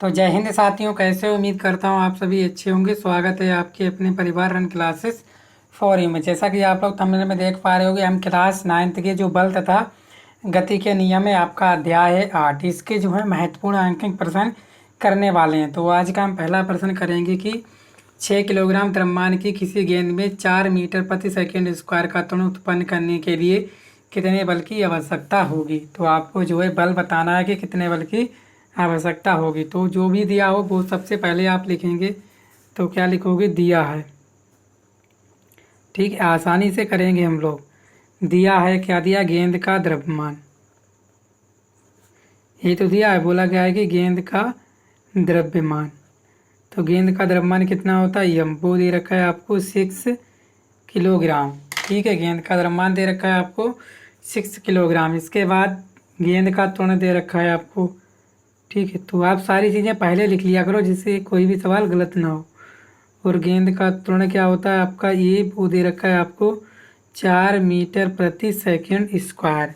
तो जय हिंद साथियों, कैसे हो? उम्मीद करता हूँ आप सभी अच्छे होंगे। स्वागत है आपके अपने परिवार रन क्लासेस फॉर यू में। जैसा कि आप लोग थंबनेल में देख पा रहे होंगे, हम क्लास 9th के जो बल तथा गति के नियम है आपका अध्याय है 8, इसके जो है महत्वपूर्ण अंकित प्रश्न करने वाले हैं। तो आज का हम पहला प्रश्न करेंगे कि 6 किलोग्राम द्रव्यमान की किसी गेंद में 4 मीटर प्रति सेकेंड स्क्वायर का त्वरण उत्पन्न करने के लिए कितने बल की आवश्यकता होगी। तो आपको जो है बल बताना है कि कितने बल की आवश्यकता होगी। तो जो भी दिया हो वो सबसे पहले आप लिखेंगे। तो क्या लिखोगे? दिया है। ठीक है, आसानी से करेंगे हम लोग। दिया है, क्या दिया? गेंद का द्रव्यमान। ये तो दिया है, बोला गया है कि गेंद का द्रव्यमान। तो गेंद का द्रव्यमान कितना होता है? यम। वो दे रखा है आपको 6 किलोग्राम। ठीक है, गेंद का द्रव्यमान दे रखा है आपको 6 किलोग्राम। इसके बाद गेंद का त्वरण दे रखा है आपको। ठीक है, तो आप सारी चीज़ें पहले लिख लिया करो जिससे कोई भी सवाल गलत ना हो। और गेंद का त्वरण क्या होता है आपका? ये वो दे रखा है आपको 4 मीटर प्रति सेकंड स्क्वायर।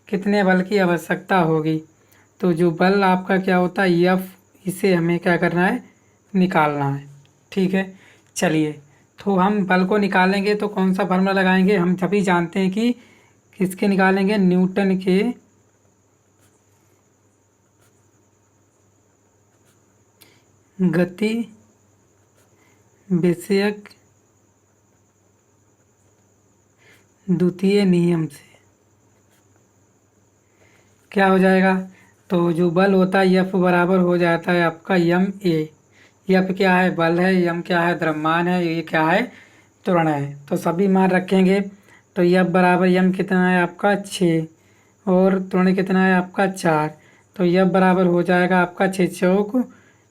कितने बल की आवश्यकता होगी? तो जो बल आपका क्या होता है? एफ। इसे हमें क्या करना है? निकालना है। ठीक है, चलिए। तो हम बल को निकालेंगे तो कौन सा फार्मूला लगाएंगे? हम सभी जानते हैं कि किसके निकालेंगे? न्यूटन के गति विषयक द्वितीय नियम से। क्या हो जाएगा? तो जो बल होता है एफ बराबर हो जाता है आपका यम ए। एफ क्या है? बल है। यम क्या है? द्रव्यमान है। ये क्या है? त्वरण है। तो सभी मान रखेंगे। तो एफ बराबर यम कितना है आपका? 6 और त्वरण कितना है आपका? 4। तो एफ बराबर हो जाएगा आपका 6 चौक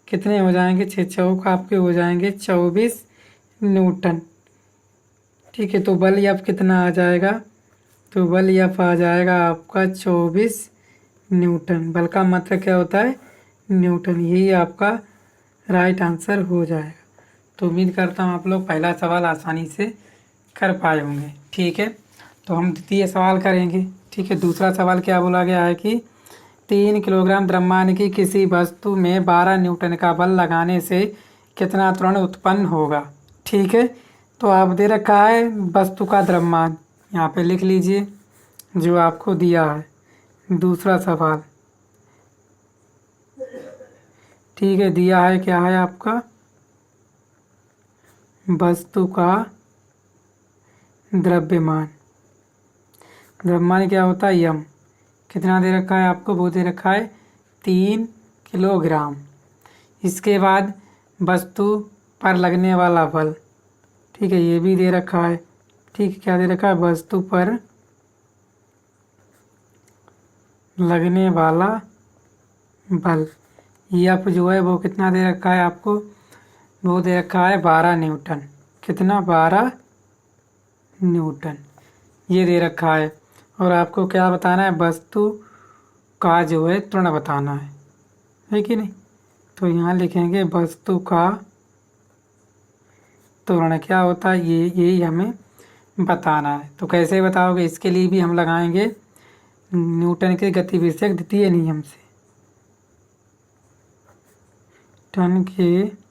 कितने हो जाएंगे? 6 चौक आपके हो जाएंगे 24 न्यूटन। ठीक है, तो बल एफ कितना आ जाएगा? तो बल एफ आ जाएगा आपका 24 न्यूटन। बल का मतलब क्या होता है? न्यूटन। यही आपका राइट आंसर हो जाएगा। तो उम्मीद करता हूँ आप लोग पहला सवाल आसानी से कर पाए होंगे। ठीक है, तो हम द्वितीय सवाल करेंगे। ठीक है, दूसरा सवाल क्या बोला गया है कि 3 किलोग्राम द्रव्यमान की किसी वस्तु में 12 न्यूटन का बल लगाने से कितना त्वरण उत्पन्न होगा। ठीक है, तो आप दे रखा है वस्तु का द्रव्यमान, यहाँ पे लिख लीजिए जो आपको दिया है। दूसरा सवाल, ठीक है, दिया है क्या है आपका? वस्तु का द्रव्यमान। द्रव्यमान क्या होता है? यम। कितना दे रखा है आपको? वो दे रखा है 3 किलोग्राम। इसके बाद वस्तु पर लगने वाला बल। ठीक है, ये भी दे रखा है। ठीक है, क्या दे रखा है? वस्तु पर लगने वाला बल। एफ जो है वो कितना दे रखा है आपको? वो दे रखा है 12 न्यूटन। कितना? 12 न्यूटन ये दे रखा है। और आपको क्या बताना है? वस्तु का जो है त्वरण बताना है कि नहीं? तो यहाँ लिखेंगे वस्तु का त्वरण क्या होता है, ये यही हमें बताना है। तो कैसे बताओगे? इसके लिए भी हम लगाएंगे न्यूटन के गति विषयक द्वितीय नियम से। टन के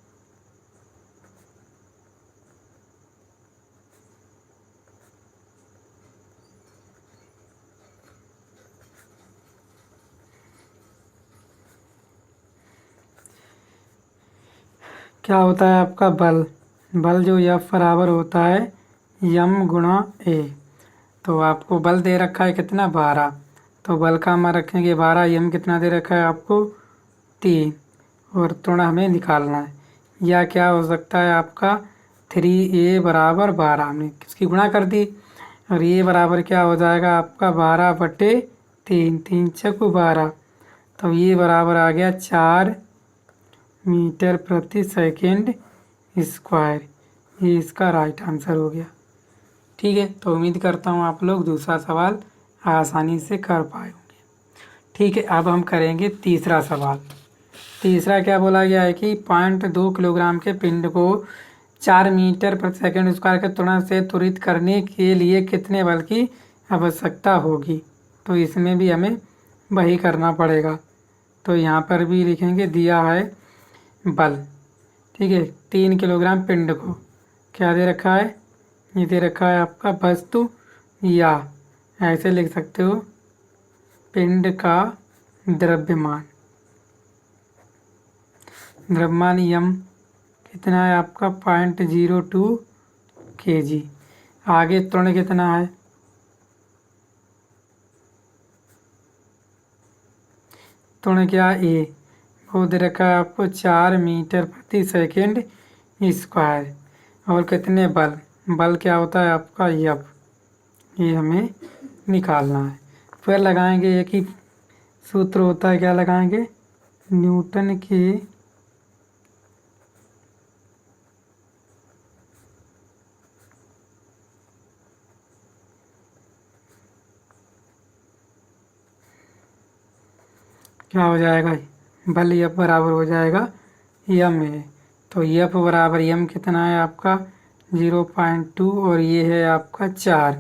क्या होता है आपका? बल। बल जो एफ बराबर होता है यम गुणा ए। तो आपको बल दे रखा है कितना? 12। तो बल का मान रखेंगे 12। यम कितना दे रखा है आपको? 3। और त्वरण हमें निकालना है। या क्या हो सकता है आपका? 3a बराबर 12। हमने किसकी गुणा कर दी और ये बराबर क्या हो जाएगा आपका? 12/3। 3 चौक 12। तो ये बराबर आ गया 4 मीटर प्रति सेकेंड स्क्वायर। ये इसका राइट आंसर हो गया। ठीक है, तो उम्मीद करता हूँ आप लोग दूसरा सवाल आसानी से कर पाए होंगे। ठीक है, अब हम करेंगे तीसरा सवाल। तीसरा क्या बोला गया है कि 0.2 किलोग्राम के पिंड को 4 मीटर प्रति सेकंड स्क्वायर के त्वरण से त्वरित करने के लिए कितने बल की आवश्यकता होगी। तो इसमें भी हमें वही करना पड़ेगा। तो यहाँ पर भी लिखेंगे दिया है बल, ठीक है। 3 किलोग्राम पिंड को क्या दे रखा है, ये दे रखा है आपका वस्तु, या ऐसे लिख सकते हो पिंड का द्रव्यमान। द्रव्यमान यम कितना है आपका 0.02 kg। आगे त्वरण कितना है, त्वरण क्या ए, वो दे रखा है आपको 4 मीटर प्रति सेकेंड स्क्वायर। और कितने बल, बल क्या होता है आपका यफ, ये हमें निकालना है। फिर लगाएंगे एक ही सूत्र होता है, क्या लगाएंगे, न्यूटन के क्या हो जाएगा, बल यफ बराबर हो जाएगा यम है। तो यफ बराबर यम कितना है आपका 0.2 और ये है आपका 4।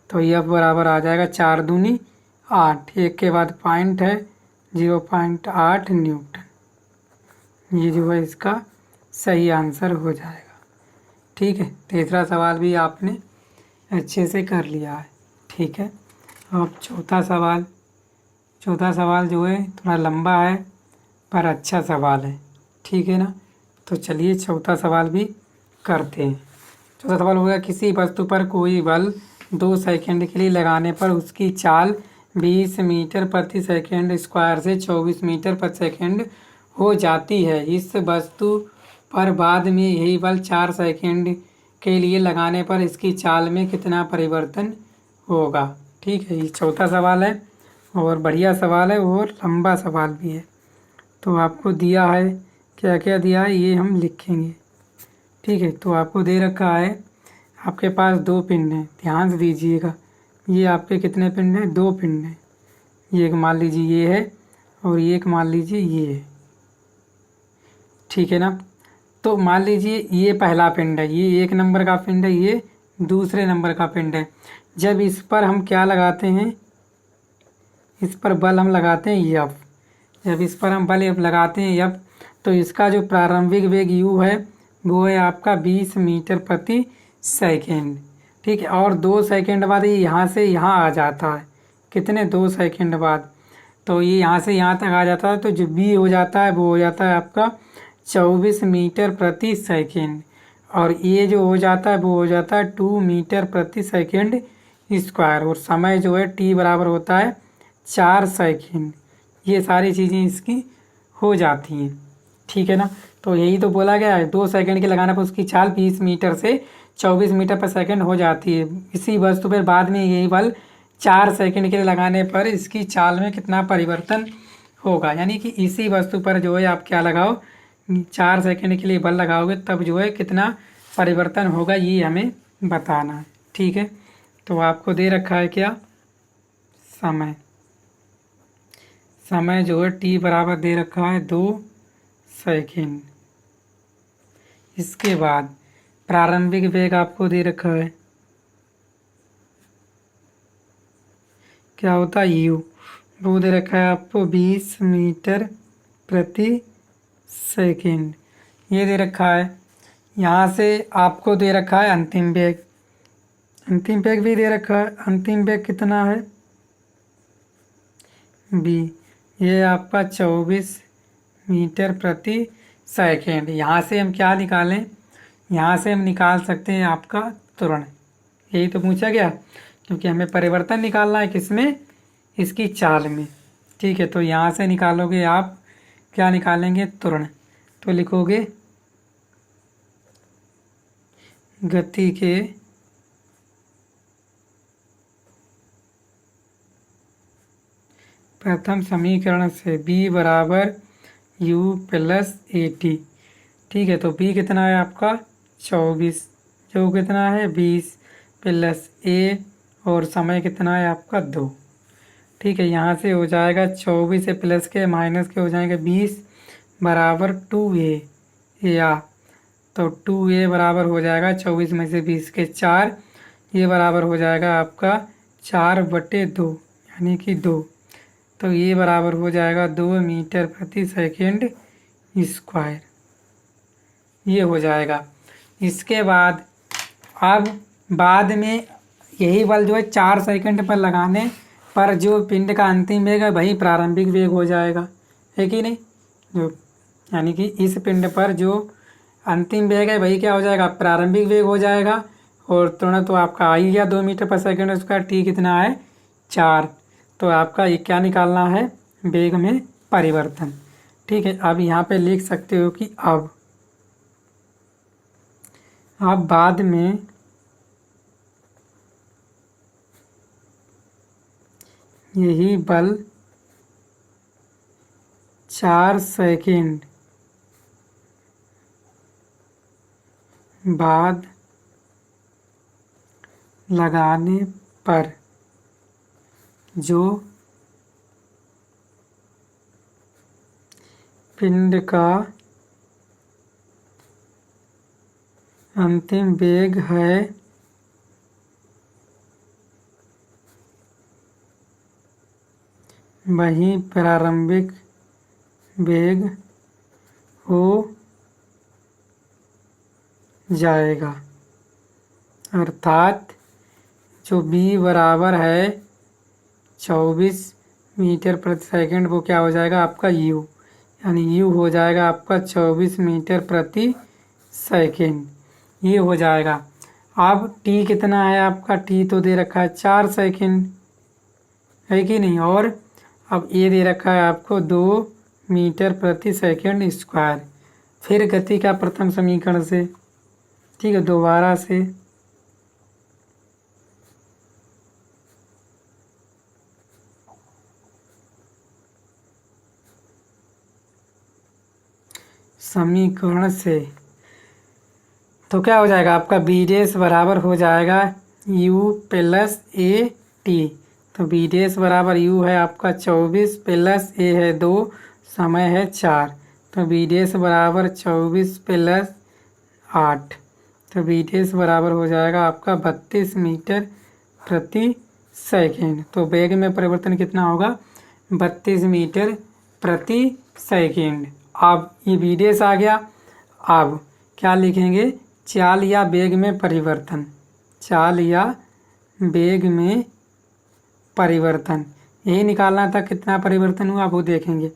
तो यफ बराबर आ जाएगा 4 दूनी 8, एक के बाद पॉइंट है 0.8 न्यूटन। ये जो है इसका सही आंसर हो जाएगा। ठीक है, तीसरा सवाल भी आपने अच्छे से कर लिया है। ठीक है, अब चौथा सवाल जो है थोड़ा लंबा है पर अच्छा सवाल है। ठीक है ना, तो चलिए चौथा सवाल भी करते हैं। चौथा सवाल हो गया, किसी वस्तु पर कोई बल 2 सेकंड के लिए लगाने पर उसकी चाल 20 मीटर प्रति सेकंड स्क्वायर से 24 मीटर प्रति सेकंड हो जाती है। इस वस्तु पर बाद में यही बल 4 सेकंड के लिए लगाने पर इसकी चाल में कितना परिवर्तन होगा। ठीक है, ये चौथा सवाल है और बढ़िया सवाल है और लंबा सवाल भी है। तो आपको दिया है, क्या क्या दिया है ये हम लिखेंगे। ठीक है, तो आपको दे रखा है, आपके पास 2 पिंड हैं, ध्यान से दीजिएगा। ये आपके कितने पिंड हैं, 2 पिंड हैं। ये एक मान लीजिए ये है और ये एक मान लीजिए ये है। ठीक है ना, तो मान लीजिए ये पहला पिंड है, ये 1 नंबर का पिंड है, ये दूसरे नंबर का पिंड है। जब इस पर हम क्या लगाते हैं, इस पर बल हम लगाते हैं यफ। जब इस पर हम बल लगाते हैं यफ, तो इसका जो प्रारंभिक वेग यू है वो है आपका 20 मीटर प्रति सेकेंड। ठीक है, और 2 सेकेंड बाद ये यहाँ से यहाँ आ जाता है, कितने 2 सेकेंड बाद, तो ये यहाँ से यहाँ तक आ जाता है। तो जो बी हो जाता है वो हो जाता है आपका 24 मीटर प्रति सेकेंड, और ये जो हो जाता है वो हो जाता है 2 मीटर प्रति सेकेंड स्क्वायर। और समय जो है टी बराबर होता है 4 सेकेंड। ये सारी चीज़ें इसकी हो जाती हैं। ठीक है ना, तो यही तो बोला गया है, 2 सेकंड के लगाने पर उसकी चाल 20 मीटर से 24 मीटर पर सेकंड हो जाती है। इसी वस्तु पर बाद में यही बल 4 सेकंड के लिए लगाने पर इसकी चाल में कितना परिवर्तन होगा। यानी कि इसी वस्तु पर जो है आप क्या लगाओ, 4 सेकंड के लिए बल लगाओगे तब जो है कितना परिवर्तन होगा, ये हमें बताना है। ठीक है, तो आपको दे रखा है क्या, समय जो है टी बराबर दे रखा है 2 सेकेंड। इसके बाद प्रारंभिक वेग आपको दे रखा है, क्या होता है यू, वो दे रखा है आपको 20 मीटर प्रति सेकेंड। ये दे रखा है, यहाँ से आपको दे रखा है अंतिम वेग, अंतिम वेग भी दे रखा है। अंतिम वेग कितना है बी, ये आपका 24 मीटर प्रति सेकेंड। यहाँ से हम क्या निकालें, यहाँ से हम निकाल सकते हैं आपका त्वरण। यही तो पूछा गया, क्योंकि हमें परिवर्तन निकालना है किसमें, इसकी चाल में। ठीक है, तो यहाँ से निकालोगे आप, क्या निकालेंगे, त्वरण। तो लिखोगे गति के प्रथम समीकरण से b बराबर u प्लस ए टी। ठीक है, तो b कितना है आपका 24, जो कितना है 20 प्लस a, और समय कितना है आपका 2। ठीक है, यहाँ से हो जाएगा 24 से प्लस के माइनस के हो जाएंगे 20 बराबर 2a, या तो 2a बराबर हो जाएगा 24 में से 20 के 4, ये बराबर हो जाएगा आपका 4/2 यानी कि 2। तो ये बराबर हो जाएगा 2 मीटर प्रति सेकेंड स्क्वायर। ये हो जाएगा। इसके बाद अब बाद में यही बल जो है 4 सेकंड पर लगाने पर जो पिंड का अंतिम वेग है वही प्रारंभिक वेग हो जाएगा, है कि नहीं। जो यानी कि इस पिंड पर जो अंतिम वेग है वही क्या हो जाएगा, प्रारंभिक वेग हो जाएगा। और त्वरण तो आपका आ ही गया 2 मीटर पर सेकंड स्क्वायर, टी कितना है 4। तो आपका ये क्या निकालना है, वेग में परिवर्तन। ठीक है, अब यहाँ पे लिख सकते हो कि अब बाद में यही बल 4 सेकंड बाद लगाने पर जो पिंड का अंतिम वेग है वही प्रारंभिक वेग हो जाएगा। अर्थात जो b बराबर है 24 मीटर प्रति सेकंड वो क्या हो जाएगा आपका u, यानी u हो जाएगा आपका 24 मीटर प्रति सेकंड, ये हो जाएगा। अब t कितना है आपका, t तो दे रखा है 4 सेकंड, है कि नहीं। और अब ये दे रखा है आपको 2 मीटर प्रति सेकंड स्क्वायर। फिर गति का प्रथम समीकरण से, ठीक है, दोबारा से समीकरण से तो क्या हो जाएगा आपका बी डैश बराबर हो जाएगा u प्लस ए टी। तो बी डैश बराबर u है आपका 24 प्लस a है 2, समय है 4। तो बी डैश बराबर 24 प्लस 8, तो बी डैश बराबर हो जाएगा आपका 32 मीटर प्रति सेकंड। तो वेग में परिवर्तन कितना होगा, 32 मीटर प्रति सेकंड। अब ये बी डैश आ गया। अब क्या लिखेंगे, चाल या वेग में परिवर्तन, चाल या वेग में परिवर्तन, यही निकालना था। कितना परिवर्तन हुआ वो देखेंगे।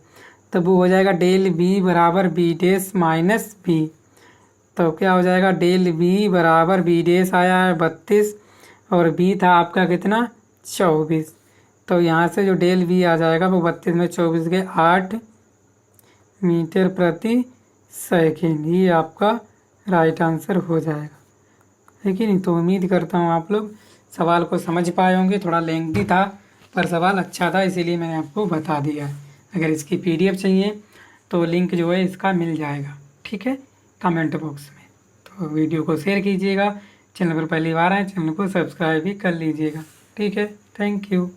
तो वो हो जाएगा डेल बी बराबर बी डैश माइनस बी। तो क्या हो जाएगा, डेल बी बराबर बी डैश आया है 32 और बी था आपका कितना 24। तो यहाँ से जो डेल बी आ जाएगा वो 32 में 24 के 8 मीटर प्रति सेकंड, ये आपका राइट आंसर हो जाएगा, है कि नहीं। तो उम्मीद करता हूँ आप लोग सवाल को समझ पाए होंगे। थोड़ा लेंथी था पर सवाल अच्छा था, इसीलिए मैंने आपको बता दिया। अगर इसकी PDF चाहिए तो लिंक जो है इसका मिल जाएगा, ठीक है, कमेंट बॉक्स में। तो वीडियो को शेयर कीजिएगा, चैनल पर पहली बार आए चैनल को सब्सक्राइब भी कर लीजिएगा, ठीक है। Thank you.